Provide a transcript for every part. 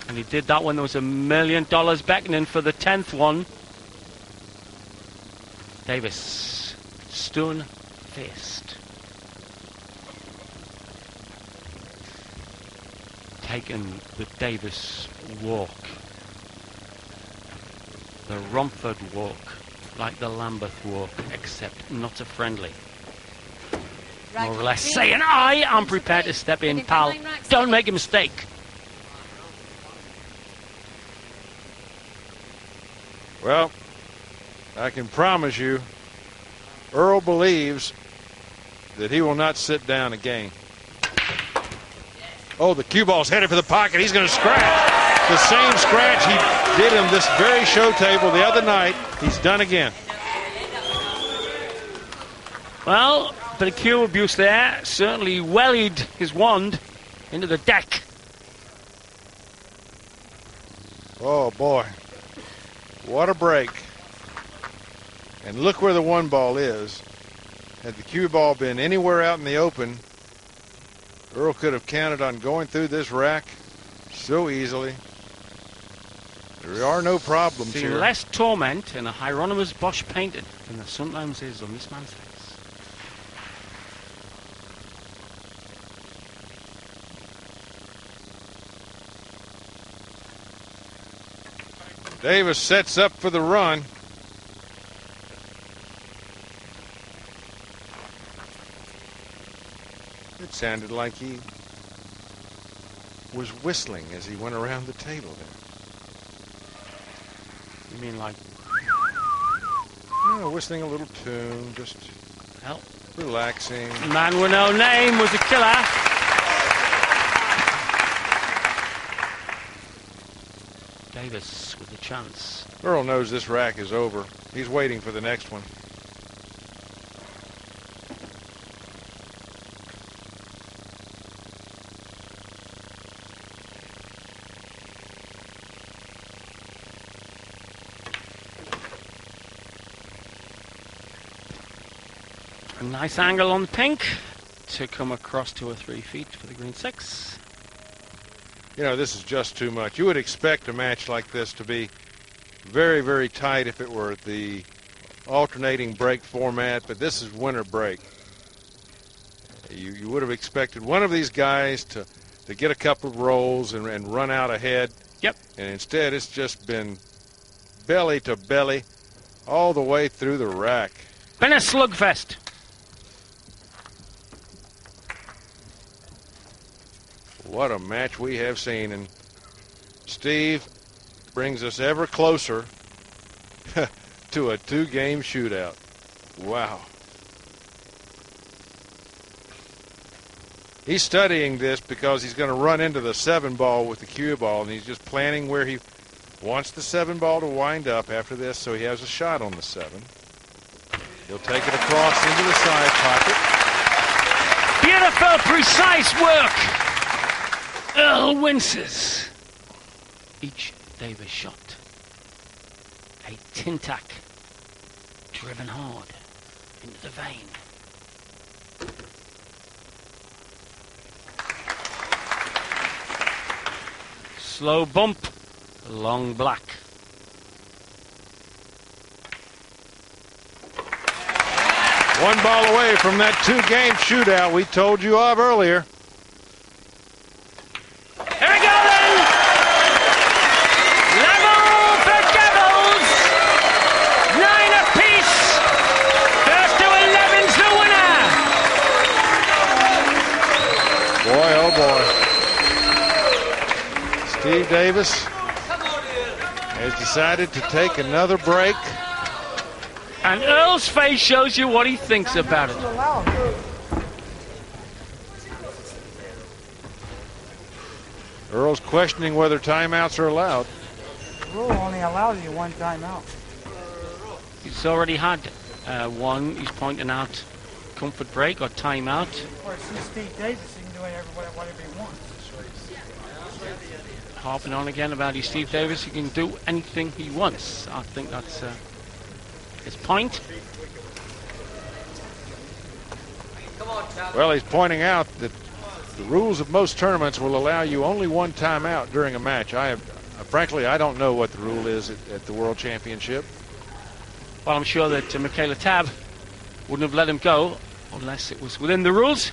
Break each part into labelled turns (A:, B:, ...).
A: And he did that when there was $1 million beckoning for the 10th one. Davis, stone-faced. Taken the Davis walk. The Romford walk, like the Lambeth walk, except not a friendly. More or less saying, I am prepared to step in, pal. Don't make a mistake.
B: Well, I can promise you, Earl believes that he will not sit down again. Oh, the cue ball's headed for the pocket. He's going to scratch. The same scratch he did in this very show table the other night, he's done again.
A: Well, a bit of cue abuse there. Certainly wellied his wand into the deck.
B: Oh, boy. What a break. And look where the one ball is. Had the cue ball been anywhere out in the open, Earl could have counted on going through this rack so easily. There are no problems here.
A: Less torment in a Hieronymus Bosch painted than there sometimes is on this man's face.
B: Davis sets up for the run. It sounded like he was whistling as he went around the table there.
A: You mean like...
B: No, whistling a little tune, just relaxing.
A: Man with no name was a killer. Davis with a chance.
B: Earl knows this rack is over. He's waiting for the next one.
A: A nice angle on the pink to come across 2 or 3 feet for the green 6.
B: You know, this is just too much. You would expect a match like this to be very, very tight if it were the alternating break format, but this is winter break. You would have expected one of these guys to get a couple of rolls and run out ahead.
A: Yep.
B: And instead it's just been belly to belly all the way through the rack.
A: Been a slugfest.
B: What a match we have seen, and Steve brings us ever closer to a 2-game shootout. Wow. He's studying this because he's going to run into the 7 ball with the cue ball, and he's just planning where he wants the 7 ball to wind up after this so he has a shot on the 7. He'll take it across into the side pocket.
A: Beautiful, precise work. Earl winces. Each Davis shot. A tin tack driven hard into the vein. Slow bump, long black.
B: One ball away from that 2-game shootout we told you of earlier.
A: Here we go then! Level for Devils! 9 apiece! First to 11's the winner!
B: Boy, oh boy. Steve Davis has decided to take another break.
A: And Earl's face shows you what he thinks about it.
B: Earl's questioning whether timeouts are allowed.
C: The rule only allows you 1 timeout.
A: He's already had one. He's pointing out comfort break or timeout.
C: Of course, since Steve Davis, he can do whatever he wants.
A: Harping on again about Steve Davis. He can do anything he wants. I think that's his point.
B: Well, he's pointing out that The rules of most tournaments will allow you only one timeout during a match. Frankly, I don't know what the rule is at the World Championship.
A: Well, I'm sure that Michaela Tab wouldn't have let him go unless it was within the rules.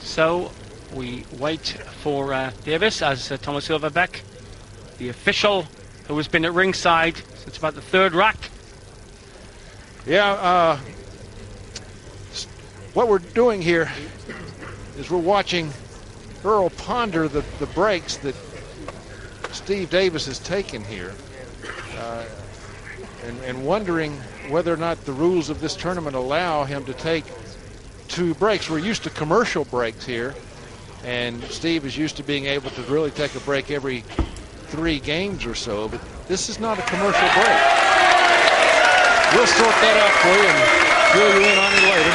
A: So we wait for Davis as Thomas Silverbeck, the official who has been at ringside since about the third rack.
B: Yeah, what we're doing here is we're watching Earl ponder the breaks that Steve Davis has taken here, and wondering whether or not the rules of this tournament allow him to take 2 breaks. We're used to commercial breaks here, and Steve is used to being able to really take a break every 3 games or so, but this is not a commercial break. We'll sort that out for you and fill you in on it later.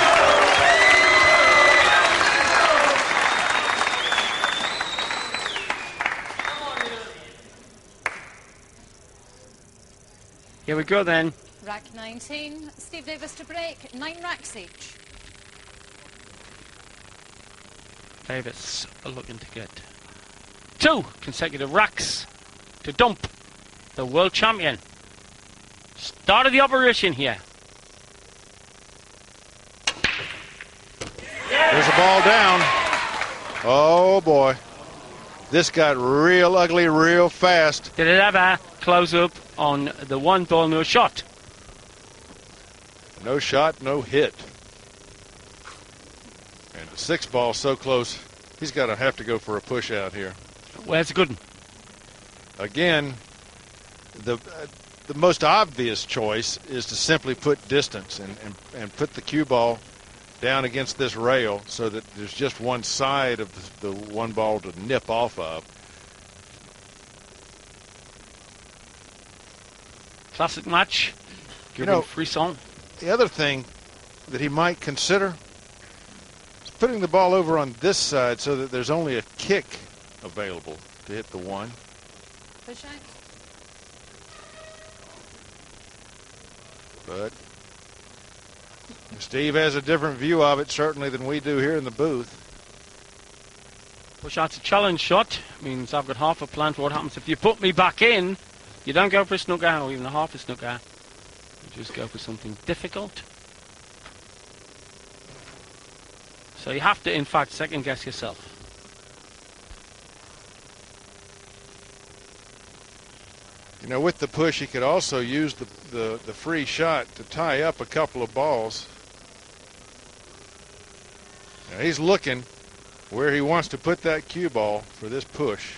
A: Here we go then.
D: Rack 19, Steve Davis to break, 9 racks each.
A: Davis are looking to get 2 consecutive racks to dump the world champion. Start of the operation here.
B: There's a ball down. Oh boy. This got real ugly real fast.
A: Did it ever close up on the 1 ball, no shot?
B: No shot, no hit. And the 6 ball so close, he's got to have to go for a push out here.
A: Where's the good one?
B: Again, the most obvious choice is to simply put distance and put the cue ball down against this rail so that there's just one side of the 1 ball to nip off of.
A: Classic match. Giving frisson.
B: The other thing that he might consider is putting the ball over on this side so that there's only a kick available to hit the 1.
D: Push out.
B: But Steve has a different view of it, certainly, than we do here in the booth.
A: Push out's a challenge shot. Means I've got half a plan for what happens if you put me back in. You don't go for a snooker or even a half a snooker. You just go for something difficult. So you have to, in fact, second guess yourself.
B: You know, with the push, he could also use the free shot to tie up a couple of balls. Now he's looking where he wants to put that cue ball for this push.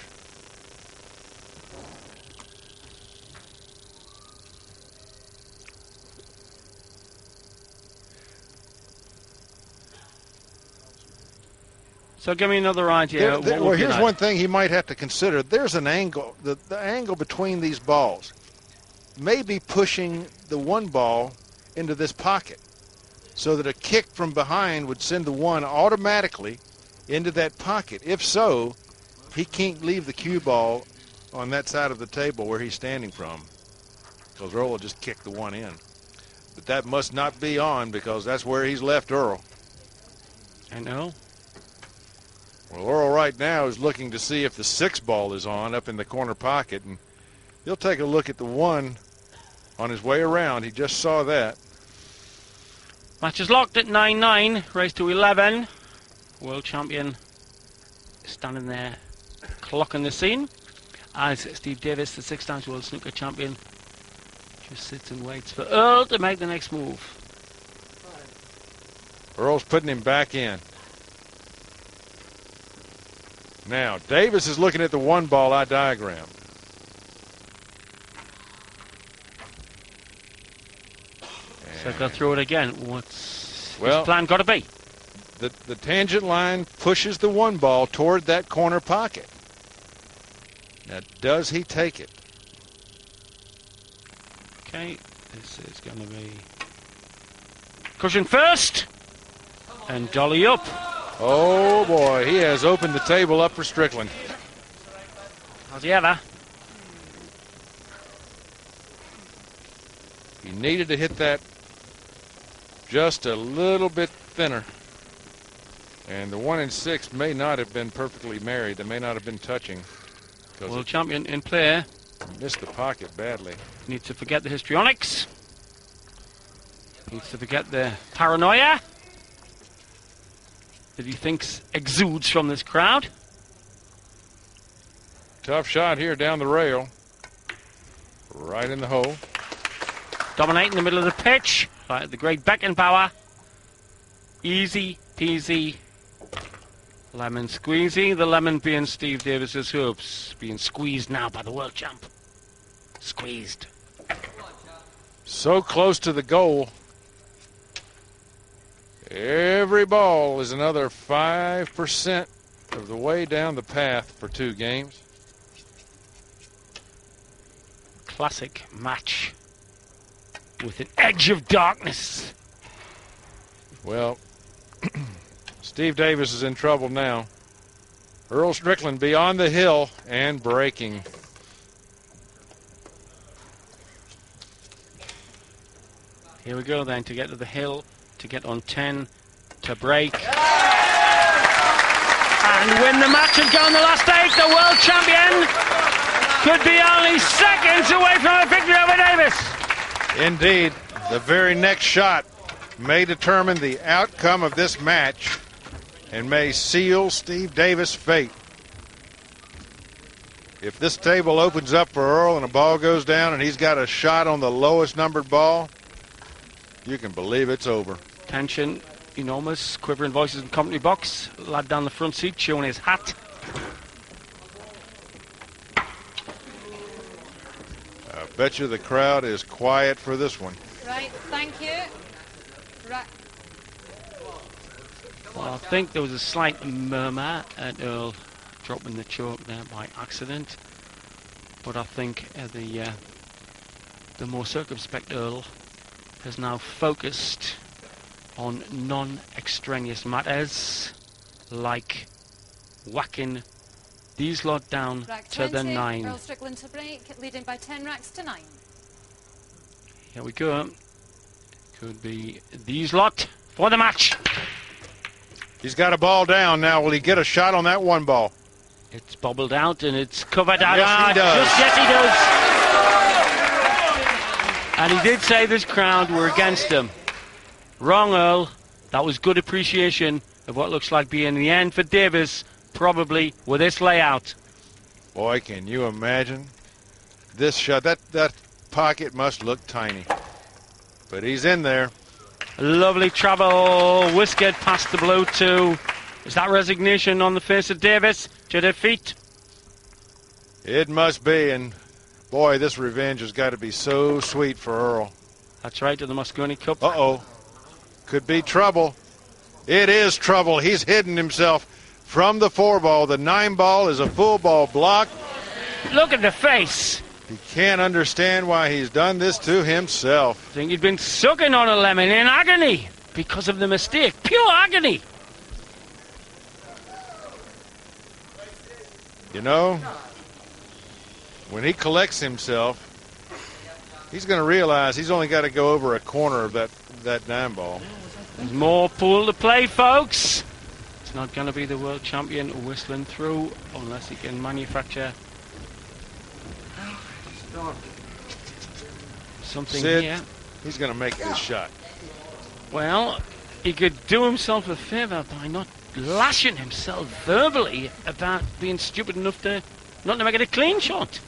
A: So give me another idea.
B: Well, here's one thing he might have to consider. There's an angle, the angle between these balls may be pushing the 1 ball into this pocket so that a kick from behind would send the 1 automatically into that pocket. If so, he can't leave the cue ball on that side of the table where he's standing from, because Earl will just kick the 1 in. But that must not be on, because that's where he's left Earl.
A: I know.
B: Well, Earl right now is looking to see if the 6 ball is on up in the corner pocket, and he'll take a look at the 1 on his way around. He just saw that.
A: Match is locked at 9-9, race to 11. World champion standing there clocking the scene as Steve Davis, the 6 times world snooker champion, just sits and waits for Earl to make the next move.
B: Earl's putting him back in. Now, Davis is looking at the 1 ball I diagrammed.
A: So go through it again. What's his plan got to be?
B: The tangent line pushes the 1 ball toward that corner pocket. Now, does he take it?
A: Okay, this is going to be cushion first and dolly up.
B: Oh boy, he has opened the table up for Strickland.
A: Has he ever?
B: needed to hit that just a little bit thinner. And the 1 and 6 may not have been perfectly married. They may not have been touching.
A: World champion in play.
B: Missed the pocket badly.
A: Needs to forget the histrionics. Needs to forget the paranoia that he thinks exudes from this crowd.
B: Tough shot here down the rail. Right in the hole.
A: Dominating the middle of the pitch. Like the great Beckenbauer. Easy peasy. Lemon squeezy. The lemon being Steve Davis's hoops. Being squeezed now by the world champ. Squeezed.
B: So close to the goal. Every ball is another 5% of the way down the path for 2 games.
A: Classic match with an edge of darkness.
B: Well, Steve Davis is in trouble now. Earl Strickland beyond the hill and breaking.
A: Here we go then to get to the hill, to get on 10, to break. And win the match and go on the last 8. The world champion could be only seconds away from a victory over Davis.
B: Indeed, the very next shot may determine the outcome of this match and may seal Steve Davis' fate. If this table opens up for Earl and a ball goes down and he's got a shot on the lowest numbered ball, you can believe it's over.
A: Tension enormous, quivering voices in the company box. Lad down the front seat showing his hat.
B: I bet you the crowd is quiet for this one.
D: Right, thank you. Right.
A: Well, I think there was a slight murmur at Earl dropping the choke there by accident. But I think the more circumspect Earl has now focused on non-extraneous matters like whacking these lot down
D: Rack
A: to
D: 20,
A: the 9.
D: Earl Strickland to break, leading by 10 racks to 9.
A: Here we go. Could be these lot for the match.
B: He's got a ball down now. Will he get a shot on that one ball?
A: It's bobbled out and it's covered out.
B: Yes, he does.
A: Yes, he does. And he did say this crowd were against him. Wrong, Earl. That was good appreciation of what looks like being the end for Davis, probably with this layout.
B: Boy, can you imagine this shot? That pocket must look tiny, but he's in there.
A: Lovely travel, whiskered past the blue too. Is that resignation on the face of Davis to defeat?
B: It must be, and boy, this revenge has got to be so sweet for Earl.
A: That's right, to the Moscone Cup.
B: Uh-oh. Could be trouble. It is trouble. He's hidden himself from the 4 ball. The 9 ball is a full ball block.
A: Look at the face.
B: He can't understand why he's done this to himself.
A: I think he'd been sucking on a lemon in agony because of the mistake. Pure agony.
B: You know, when he collects himself, he's going to realize he's only got to go over a corner of that 9 ball.
A: There's more pool to play, folks. It's not going to be the world champion whistling through unless he can manufacture something
B: Sid,
A: here.
B: he's going to make this shot.
A: Well, he could do himself a favour by not lashing himself verbally about being stupid enough to not to make it a clean shot.